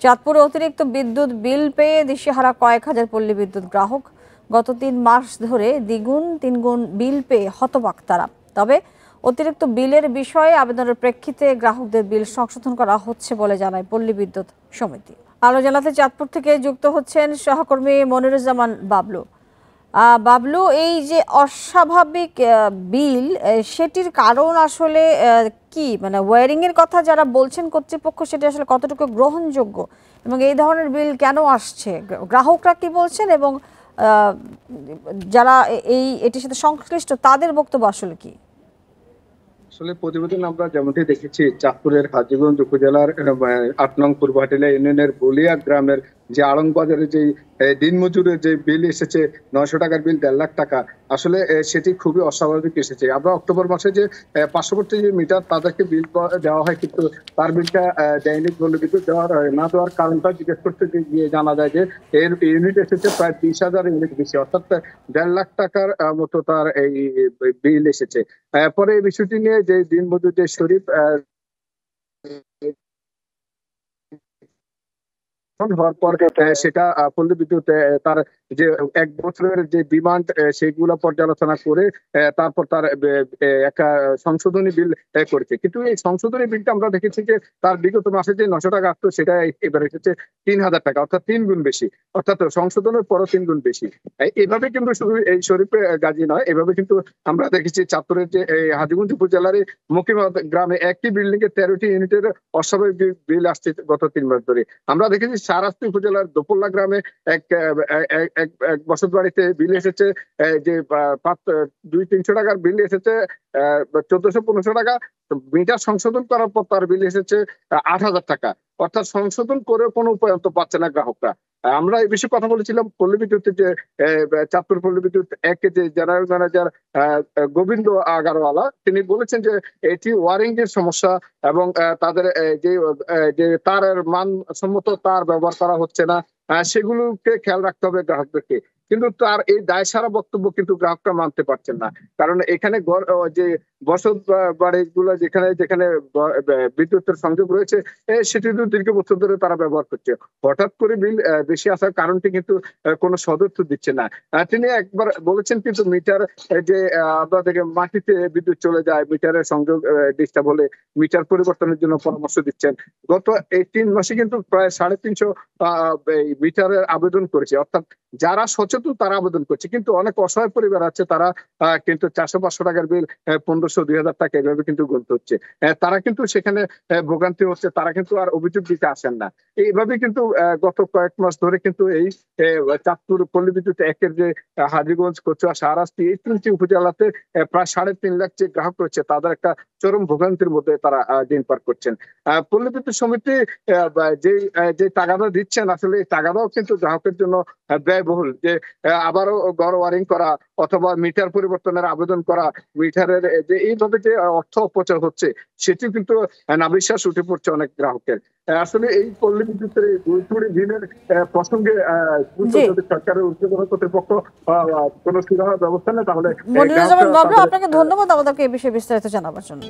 চাঁদপুরে অতিরিক্ত বিদ্যুৎ বিল পেয়ে দিশেহারা কয়েক হাজার পল্লী বিদ্যুৎ গ্রাহক। গত ৩ মাস ধরে দ্বিগুণ তিনগুণ বিল পেয়ে হতবাক তারা। তবে অতিরিক্ত বিলের বিষয়ে আবেদনের প্রেক্ষিতে গ্রাহকদের বিল সংশোধন করা হচ্ছে বলে জানায় পল্লী বিদ্যুৎ সমিতি। আলো জানাতে চাঁদপুর থেকে যুক্ত হচ্ছেন সহকর্মী মনিরুজ্জামান বাবলু। বাবলু, এই যে অস্বাভাবিক বিল, সেটির কারণ আসলে কি? মানে ওয়্যারিং এর কথা যারা বলছেন কর্তৃপক্ষ, সেটা আসলে কতটুকু গ্রহণযোগ্য এবং এই ধরনের বিল কেন আসছে? গ্রাহকরা কি বলছেন এবং যারা এটির সাথে সংশ্লিষ্ট তাদের বক্তব্য আসলে কি? আসলে প্রতিবেদন আমরা যেমনটি দেখেছি, চাঁদপুরের হাজীগঞ্জ উপজেলার ৮ নং পূর্বহাটিলা ইউনিয়নের বলিয়া গ্রামের যে আড়ংবাজারে যে দিনমজুরের যে বিল এসেছে ৯০০ টাকার বিল ১.৫ লাখ টাকা, আসলে সেটি খুবই অস্বাভাবিক এসেছে। আমরা অক্টোবর মাসে যে পার্শ্ববর্তী যে মিটার তাদেরকে বিল দেওয়া হয়, কিন্তু তার বিলটা দৈনিক পল্লী বিদ্যুৎ না দেওয়ার কারণটা জিজ্ঞেস করতে গিয়ে জানা যায় যে এর ইউনিট এসেছে প্রায় ২০,০০০ ইউনিট বেশি, অর্থাৎ ১.৫ লাখ টাকার মতো তার এই বিল এসেছে। পরে এই বিষয়টি নিয়ে যে দিনমজুর যে শরীফ হওয়ার পর সেটা পল্লী বিদ্যুৎ তার যে ১ বছরের যে ডিমান্ড সেগুলো পর্যালোচনা করে তারপর তার একটা সংশোধনী বিল করেছে। কিন্তু এই সংশোধনী বিলটা আমরা দেখেছি যে তার বিগত মাসে যে ৯০০ টাকা আসতো সেটা এবার এসেছে ৩,০০০ টাকা, অর্থাৎ ৩ গুণ বেশি, অর্থাৎ সংশোধনের পরও ৩ গুণ বেশি। এভাবে কিন্তু শুধু এই শরীফে গাজী নয়, এভাবে কিন্তু আমরা দেখেছি চাঁদপুরের যে হাজীগঞ্জ উপজেলার মকিমাদ গ্রামে একটি বিল্ডিং এর ১৩টি ইউনিটের অস্বাভাবিক বিল আসছে গত ৩ মাস ধরে। আমরা দেখেছি শাহরাস্তি উপজেলার দোপল্লা গ্রামে এক বসত বাড়িতে বিল এসেছে যে ২০০-৩০০ টাকার বিল এসেছে ১৪০০-১৫০০ টাকা। মিটার সংশোধন করার পর তার বিল এসেছে ৮,০০০ টাকা, অর্থাৎ সংশোধন করে কোনো উপায় পাচ্ছে না গ্রাহকরা। আমরা এই বিষয়ে কথা বলেছিলাম পল্লী বিদ্যুতের যে চাঁদপুর পল্লী বিদ্যুৎ একের যে জেনারেল ম্যানেজার গোবিন্দ আগারওয়ালা, তিনি বলেছেন যে এটি ওয়ারিং এর সমস্যা এবং তাদের যে তারের মানসম্মত তার ব্যবহার করা হচ্ছে না, সেগুলোকে খেয়াল রাখতে হবে গ্রাহকদেরকে। কিন্তু তার এই দায়সারা বক্তব্য কিন্তু গ্রাহকরা মানতে পারছেন না, কারণ এখানে যে বসত বাড়িগুলো যেখানে যেখানে বিদ্যুতের সংযোগ রয়েছে সেটি দীর্ঘ বছর ধরে তারা ব্যবহার করছে। হঠাৎ করে বিল বেশি আসার কারণটি কিন্তু কোনো সদুত্তর দিচ্ছে না। তিনি একবার বলেছেন কিন্তু মিটার যে আপনাদের মাটিতে বিদ্যুৎ চলে যায়, মিটারের সংযোগ ডিস্টার্ব হলে মিটার পরিবর্তনের জন্য পরামর্শ দিচ্ছেন। গত এই ৩ মাসে কিন্তু প্রায় ৩৫০ মিটারের আবেদন করেছে, অর্থাৎ যারা সচেতন তারা আবেদন করছে, কিন্তু অনেক অসহায় পরিবার আছে তারা কিন্তু ৪০০-৫০০ টাকার বিল ১৫০০-২০০০ টাকা এভাবে কিন্তু গুনতে হচ্ছে। তারা কিন্তু সেখানে ভোগান্তি হচ্ছে, তারা কিন্তু আর অভিযোগ দিতে আসেন না। এইভাবে কিন্তু গত কয়েক মাস ধরে কিন্তু এই চাঁদপুর পল্লী বিদ্যুৎ একের যে হাজীগঞ্জ, কচুয়া, শাহরাস্তি এই ৩টি উপজেলাতে প্রায় ৩.৫ লাখ যে গ্রাহক রয়েছে তাদের একটা চরম ভোগান্তির মধ্যে তারা দিন পার করছেন। পল্লী বিদ্যুৎ সমিতি যে টাকাটা দিচ্ছেন, আসলে এই টাকাটাও কিন্তু গ্রাহকের জন্য ব্যয়বহুল। যে আবারও ঘর ওয়ারিং করা অথবা মিটার পরিবর্তনের আবেদন করা, মিটারের যে এইভাবে যে অর্থ অপচয় হচ্ছে সেটিও কিন্তু নাভিশ্বাস উঠে পড়ছে অনেক গ্রাহকের। আসলে এই পল্লী বিদ্যুতের গুরুত্বপূর্ণ বিলের প্রসঙ্গে যদি সরকারের ঊর্ধ্বতন কর্তৃপক্ষ কোনো সুরাহার ব্যবস্থা নেয় তাহলে। মনিরুজ্জামান বাবলু, আপনাকে ধন্যবাদ আমাদেরকে এই বিষয়ে বিস্তারিত জানাবার জন্য।